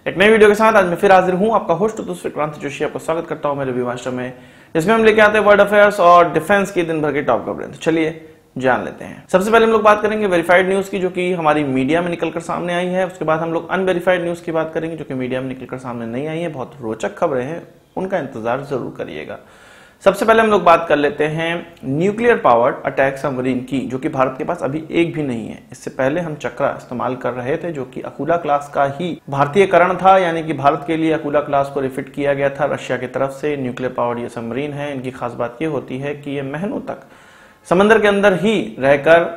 एक नई वीडियो के साथ आज मैं फिर हाजिर हूं। आपका होस्ट दूसरे क्रांति जोशी आपको स्वागत करता हूं मेरे रिव्यू मास्टर में, जिसमें हम लेके आते हैं वर्ल्ड अफेयर्स और डिफेंस की दिन भर की टॉप खबरें। तो चलिए जान लेते हैं। सबसे पहले हम लोग बात करेंगे वेरीफाइड न्यूज की, जो कि हमारी मीडिया में निकलकर सामने आई है। उसके बाद हम लोग अनवेरीफाइड न्यूज की बात करेंगे, जो कि मीडिया में निकलकर सामने नहीं आई है। बहुत रोचक खबरें हैं, उनका इंतजार जरूर करिएगा। सबसे पहले हम लोग बात कर लेते हैं न्यूक्लियर पावर्ड अटैक सबमरीन की, जो कि भारत के पास अभी एक भी नहीं है। इससे पहले हम चक्रा इस्तेमाल कर रहे थे, जो कि अकूला क्लास का ही भारतीयकरण था, यानी कि भारत के लिए अकूला क्लास को रिफिट किया गया था रशिया की तरफ से। न्यूक्लियर पावर्ड ये सबमरीन है। इनकी खास बात ये होती है कि ये महीनों तक समंदर के अंदर ही रहकर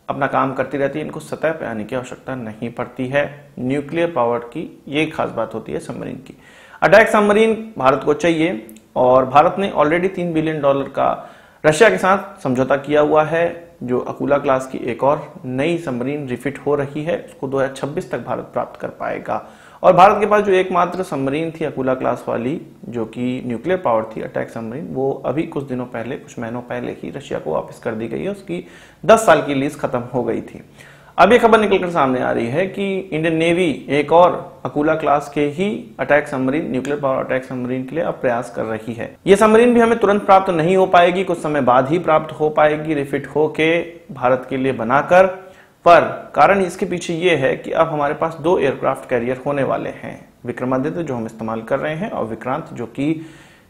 अपना काम करती रहती है। इनको सतह पर आने की आवश्यकता नहीं पड़ती है। न्यूक्लियर पावर्ड की ये खास बात होती है सबमरीन की। अटैक सबमरीन भारत को चाहिए और भारत ने ऑलरेडी $3 बिलियन का रशिया के साथ समझौता किया हुआ है। जो अकूला क्लास की एक और नई सबमरीन रिफिट हो रही है, उसको 2026 तक भारत प्राप्त कर पाएगा। और भारत के पास जो एकमात्र सबमरीन थी अकूला क्लास वाली, जो कि न्यूक्लियर पावर थी अटैक सबमरीन, वो अभी कुछ दिनों पहले, कुछ महीनों पहले ही रशिया को वापस कर दी गई है। उसकी 10 साल की लीज खत्म हो गई थी। अब ये खबर निकलकर सामने आ रही है कि इंडियन नेवी एक और अकूला क्लास के ही attack submarine, nuclear power attack submarine के लिए अब प्रयास कर रही है। ये सबमरीन भी हमें तुरंत प्राप्त नहीं हो पाएगी, कुछ समय बाद ही प्राप्त हो पाएगी, रिफिट होके भारत के लिए बनाकर। पर कारण इसके पीछे ये है कि अब हमारे पास 2 एयरक्राफ्ट कैरियर होने वाले हैं। विक्रमादित्य जो हम इस्तेमाल कर रहे हैं, और विक्रांत जो कि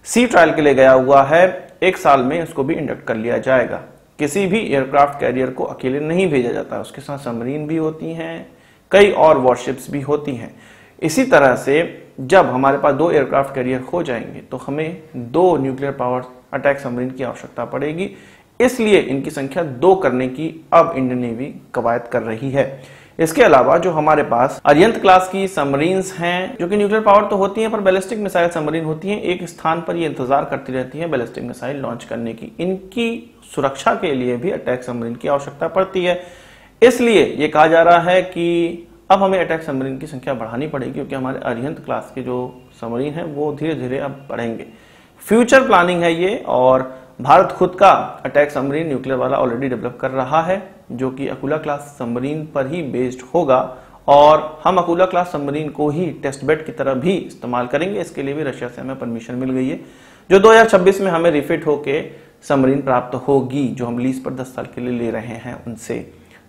सी ट्रायल के लिए गया हुआ है। 1 साल में उसको भी इंडक्ट कर लिया जाएगा। किसी भी एयरक्राफ्ट कैरियर को अकेले नहीं भेजा जाता, उसके साथ सबमरीन भी होती हैं, कई और वॉरशिप्स भी होती हैं। इसी तरह से जब हमारे पास 2 एयरक्राफ्ट कैरियर हो जाएंगे तो हमें 2 न्यूक्लियर पावर अटैक सबमरीन की आवश्यकता पड़ेगी। इसलिए इनकी संख्या 2 करने की अब इंडियन नेवी कवायद कर रही है। इसके अलावा जो हमारे पास अरिहंत क्लास की सबमरीन्स हैं, जो कि न्यूक्लियर पावर तो होती हैं पर बैलिस्टिक मिसाइल सबमरीन होती हैं, एक स्थान पर ये इंतजार करती रहती हैं बैलिस्टिक मिसाइल लॉन्च करने की। इनकी सुरक्षा के लिए भी अटैक सबमरीन की आवश्यकता पड़ती है। इसलिए ये कहा जा रहा है कि अब हमें अटैक सबमरीन की संख्या बढ़ानी पड़ेगी, क्योंकि हमारे अरिहंत क्लास के जो सबमरीन है वो धीरे धीरे अब बढ़ेंगे। फ्यूचर प्लानिंग है ये, और भारत खुद का अटैक सबमरीन न्यूक्लियर वाला ऑलरेडी डेवलप कर रहा है, जो कि अकूला क्लास सबमरीन पर ही बेस्ड होगा। और हम अकूला क्लास सबमरीन को ही टेस्ट बेड की तरह भी इस्तेमाल करेंगे। इसके लिए भी रशिया से हमें परमिशन मिल गई है, जो 2026 में हमें रिफिट होके सबमरीन प्राप्त होगी, जो हम लीज पर 10 साल के लिए ले रहे हैं उनसे।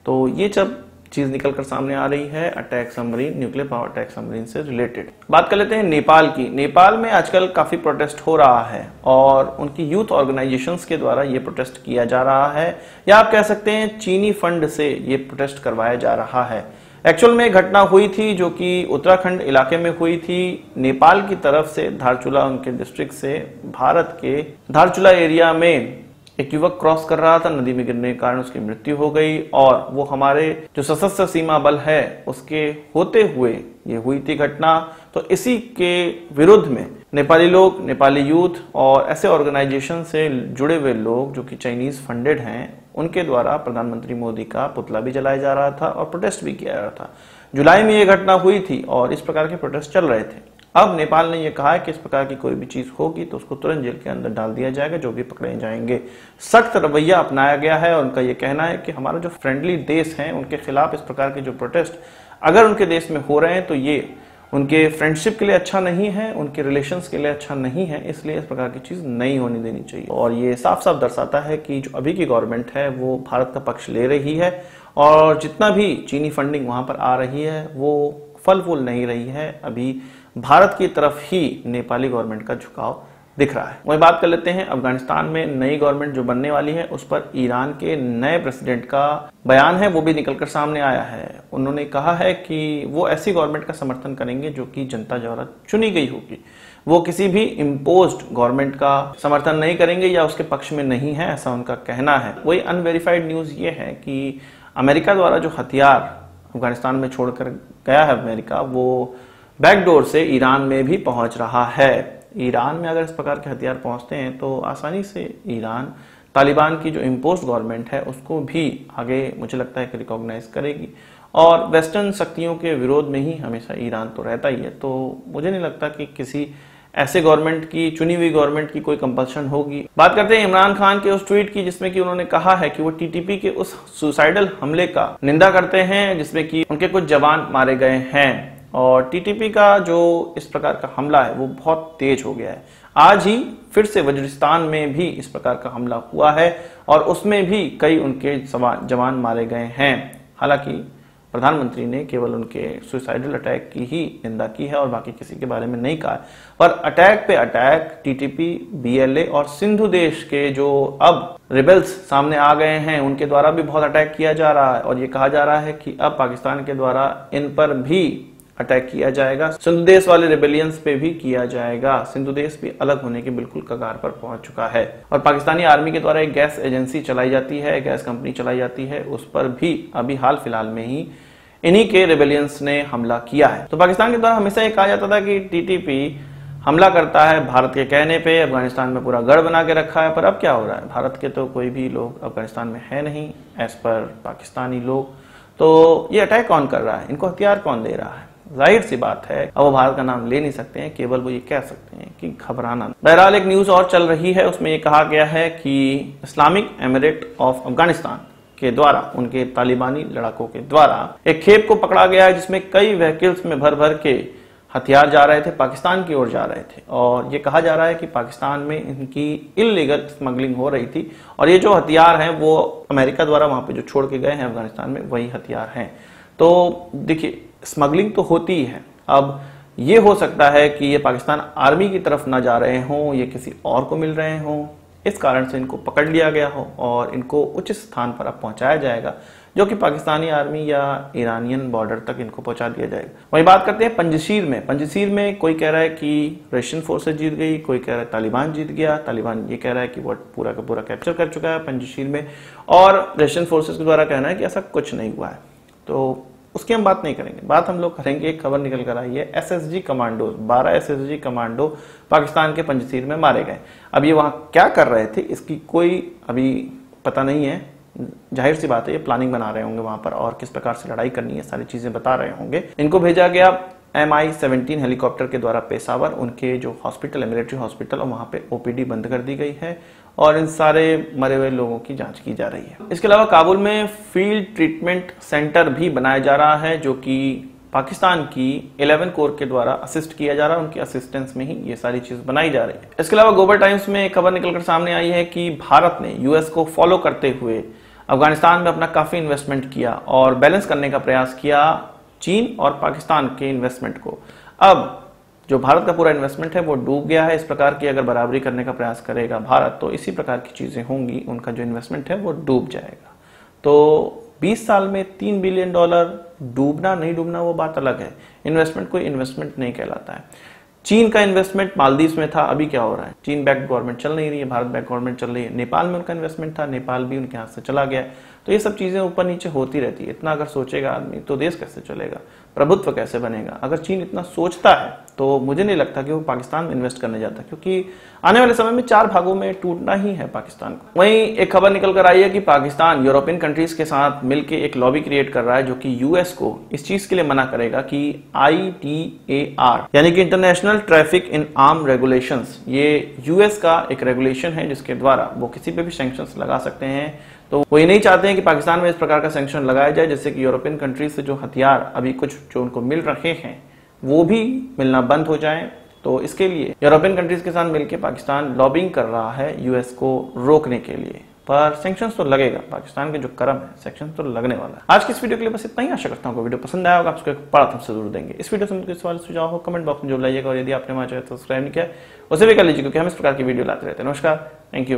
तो ये जब चीज निकलकर सामने आ रही है attack submarine, nuclear power attack submarine से रिलेटेड। बात कर लेते हैं नेपाल की। नेपाल में आजकल काफी प्रोटेस्ट हो रहा है और उनकी यूथ ऑर्गेनाइजेशंस के द्वारा ये प्रोटेस्ट किया जा रहा है, या आप कह सकते हैं चीनी फंड से ये प्रोटेस्ट करवाया जा रहा है। एक्चुअल में घटना हुई थी जो कि उत्तराखंड इलाके में हुई थी। नेपाल की तरफ से धारचूला, उनके डिस्ट्रिक्ट से भारत के धारचूला एरिया में एक युवक क्रॉस कर रहा था, नदी में गिरने के कारण उसकी मृत्यु हो गई। और वो हमारे जो सशस्त्र सीमा बल है उसके होते हुए ये हुई थी घटना। तो इसी के विरुद्ध में नेपाली लोग, नेपाली यूथ और ऐसे ऑर्गेनाइजेशन से जुड़े हुए लोग जो कि चाइनीज फंडेड हैं, उनके द्वारा प्रधानमंत्री मोदी का पुतला भी जलाया जा रहा था और प्रोटेस्ट भी किया जा रहा था। जुलाई में ये घटना हुई थी और इस प्रकार के प्रोटेस्ट चल रहे थे। अब नेपाल ने यह कहा है कि इस प्रकार की कोई भी चीज होगी तो उसको तुरंत जेल के अंदर डाल दिया जाएगा, जो भी पकड़े जाएंगे। सख्त रवैया अपनाया गया है और उनका यह कहना है कि हमारा जो फ्रेंडली देश है उनके खिलाफ इस प्रकार के जो प्रोटेस्ट अगर उनके देश में हो रहे हैं तो ये उनके फ्रेंडशिप के लिए अच्छा नहीं है, उनके रिलेशंस के लिए अच्छा नहीं है। इसलिए इस प्रकार की चीज नहीं होनी देनी चाहिए। और ये साफ साफ दर्शाता है कि जो अभी की गवर्नमेंट है वो भारत का पक्ष ले रही है, और जितना भी चीनी फंडिंग वहां पर आ रही है वो फल फूल नहीं रही है। अभी भारत की तरफ ही नेपाली गवर्नमेंट का झुकाव दिख रहा है। वही बात कर लेते हैं अफगानिस्तान में नई गवर्नमेंट जो बनने वाली है, उस पर ईरान के नए प्रेसिडेंट का बयान है, वो भी निकलकर सामने आया है। उन्होंने कहा है कि वो ऐसी गवर्नमेंट का समर्थन करेंगे जो कि जनता द्वारा चुनी गई होगी। वो किसी भी इम्पोज्ड गवर्नमेंट का समर्थन नहीं करेंगे या उसके पक्ष में नहीं है, ऐसा उनका कहना है। वही अनवेरीफाइड न्यूज ये है कि अमेरिका द्वारा जो हथियार अफगानिस्तान में छोड़कर गया है अमेरिका, वो बैकडोर से ईरान में भी पहुंच रहा है। ईरान में अगर इस प्रकार के हथियार पहुंचते हैं तो आसानी से ईरान तालिबान की जो इम्पोज्ड गवर्नमेंट है उसको भी आगे मुझे लगता है कि रिकॉग्नाइज करेगी। और वेस्टर्न शक्तियों के विरोध में ही हमेशा ईरान तो रहता ही है। तो मुझे नहीं लगता कि किसी ऐसे गवर्नमेंट की, चुनी हुई गवर्नमेंट की कोई कंपल्शन होगी। बात करते हैं इमरान खान के उस ट्वीट की जिसमें कि उन्होंने कहा है कि वो टीटीपी के उस सुसाइडल हमले का निंदा करते हैं जिसमें कि उनके कुछ जवान मारे गए हैं। और टीटीपी का जो इस प्रकार का हमला है वो बहुत तेज हो गया है। आज ही फिर से वज्रिस्तान में भी इस प्रकार का हमला हुआ है और उसमें भी कई उनके जवान मारे गए हैं। हालांकि प्रधानमंत्री ने केवल उनके सुसाइडल अटैक की ही निंदा की है और बाकी किसी के बारे में नहीं कहा। पर अटैक पे अटैक टीटीपी, बीएलए और सिंधु देश के जो अब रिबेल्स सामने आ गए हैं उनके द्वारा भी बहुत अटैक किया जा रहा है और ये कहा जा रहा है कि अब पाकिस्तान के द्वारा इन पर भी अटैक किया जाएगा। सिंधु देश वाले रिबेलियंस पे भी किया जाएगा। सिंधु देश भी अलग होने के बिल्कुल कगार पर पहुंच चुका है और पाकिस्तानी आर्मी के द्वारा एक गैस एजेंसी चलाई जाती है, गैस कंपनी चलाई जाती है, उस पर भी अभी हाल फिलहाल में ही इन्हीं के रिबेलियंस ने हमला किया है। तो पाकिस्तान के द्वारा हमेशा ये कहा जाता था कि टीटीपी हमला करता है भारत के कहने पे, अफगानिस्तान में पूरा गढ़ बना के रखा है। पर अब क्या हो रहा है, भारत के तो कोई भी लोग अफगानिस्तान में है नहीं एज पर पाकिस्तानी लोग। तो ये अटैक कौन कर रहा है, इनको हथियार कौन दे रहा है? जाहिर सी बात है अब वो भारत का नाम ले नहीं सकते हैं, केवल वो ये कह सकते हैं कि घबराना। बहरहाल एक न्यूज और चल रही है, उसमें ये कहा गया है कि इस्लामिक एमिरेट ऑफ अफगानिस्तान के द्वारा, उनके तालिबानी लड़ाकों के द्वारा एक खेप को पकड़ा गया है जिसमें कई व्हीकल्स में भर भर के हथियार जा रहे थे, पाकिस्तान की ओर जा रहे थे। और ये कहा जा रहा है कि पाकिस्तान में इनकी इलीगल स्मगलिंग हो रही थी और ये जो हथियार हैं वो अमेरिका द्वारा वहां पे जो छोड़ के गए हैं अफगानिस्तान में वही हथियार हैं। तो देखिए स्मगलिंग तो होती ही है। अब ये हो सकता है कि ये पाकिस्तान आर्मी की तरफ ना जा रहे हों, ये किसी और को मिल रहे हों, इस कारण से इनको पकड़ लिया गया हो और इनको उचित स्थान पर अब पहुंचाया जाएगा जो कि पाकिस्तानी आर्मी या ईरानियन बॉर्डर तक इनको पहुंचा दिया जाएगा। वही बात करते हैं पंजशीर में। पंजशीर में कोई कह रहा है कि रशियन फोर्सेस जीत गई, कोई कह रहा है तालिबान जीत गया। तालिबान ये कह रहा है कि वो पूरा का पूरा कैप्चर कर चुका है पंजशीर में और रशियन फोर्सेस के द्वारा कहना है कि ऐसा कुछ नहीं हुआ है। तो उसकी हम बात नहीं करेंगे, बात हम लोग करेंगे। एक खबर निकल कर आई है, SSG commando 12 SSG commando Pakistan के पंजशीर में मारे गए। अब ये वहां क्या कर रहे थे इसकी कोई अभी पता नहीं है। जाहिर सी बात है ये प्लानिंग बना रहे होंगे वहां पर और किस प्रकार से लड़ाई करनी है सारी चीजें बता रहे होंगे। इनको भेजा गया MI-17 हेलीकॉप्टर के द्वारा पेशावर, उनके जो हॉस्पिटल है मिलिट्री हॉस्पिटल, और वहां पे ओपीडी बंद कर दी गई है और इन सारे मरे हुए लोगों की जांच की जा रही है। इसके अलावा काबुल में फील्ड ट्रीटमेंट सेंटर भी बनाया जा रहा है जो कि पाकिस्तान की 11 कोर के द्वारा असिस्ट किया जा रहा है, उनकी असिस्टेंस में ही ये सारी चीज बनाई जा रही है। इसके अलावा ग्लोबल टाइम्स में एक खबर निकलकर सामने आई है कि भारत ने यूएस को फॉलो करते हुए अफगानिस्तान में अपना काफी इन्वेस्टमेंट किया और बैलेंस करने का प्रयास किया चीन और पाकिस्तान के इन्वेस्टमेंट को। अब जो भारत का पूरा इन्वेस्टमेंट है वो डूब गया है। इस प्रकार की अगर बराबरी करने का प्रयास करेगा भारत तो इसी प्रकार की चीजें होंगी, उनका जो इन्वेस्टमेंट है वो डूब जाएगा। तो 20 साल में $3 बिलियन डूबना नहीं डूबना वो बात अलग है, इन्वेस्टमेंट कोई इन्वेस्टमेंट नहीं कहलाता है। चीन का इन्वेस्टमेंट मालदीव में था, अभी क्या हो रहा है, चीन बैक गवर्नमेंट चल नहीं रही है, भारत बैक गवर्नमेंट चल रही है। नेपाल में उनका इन्वेस्टमेंट था, नेपाल भी उनके हाथ से चला गया। तो ये सब चीजें ऊपर नीचे होती रहती है। इतना अगर सोचेगा आदमी तो देश कैसे चलेगा, प्रभुत्व कैसे बनेगा। अगर चीन इतना सोचता है तो मुझे नहीं लगता कि वो पाकिस्तान में इन्वेस्ट करने जाता, क्योंकि आने वाले समय में 4 भागों में टूटना ही है पाकिस्तान को। वहीं एक खबर निकल कर आई है कि पाकिस्तान यूरोपियन कंट्रीज के साथ मिलकर एक लॉबी क्रिएट कर रहा है जो कि यूएस को इस चीज के लिए मना करेगा कि ITAR यानी कि international traffic in arm regulations, ये यूएस का एक रेगुलेशन है जिसके द्वारा वो किसी पे भी सैंक्शंस लगा सकते हैं। तो वो ये नहीं चाहते हैं कि पाकिस्तान में इस प्रकार का सैंक्शन लगाया जाए जिससे कि यूरोपियन कंट्रीज से जो हथियार अभी कुछ जो उनको मिल रहे हैं वो भी मिलना बंद हो जाए। तो इसके लिए यूरोपियन कंट्रीज के साथ मिलकर पाकिस्तान लॉबिंग कर रहा है यूएस को रोकने के लिए। पर सैंक्शंस तो लगेगा, पाकिस्तान के जो कर्म है सैंक्शंस तो लगने वाला है। आज की इस वीडियो के लिए बस इतना ही। आशा करता हूँ वीडियो पसंद आया होगा, आपको एक बड़ा थम्स जरूर देंगे। इस वीडियो से मुझे सवाल सुझाव हो कमेंट बॉक्स में जरूर लाइएगा और यदि आपने हमारे चैनल सब्सक्राइब नहीं किया उसे भी कर लीजिए क्योंकि हम इस प्रकार की वीडियो लाते रहते हैं। नमस्कार, थैंक यू।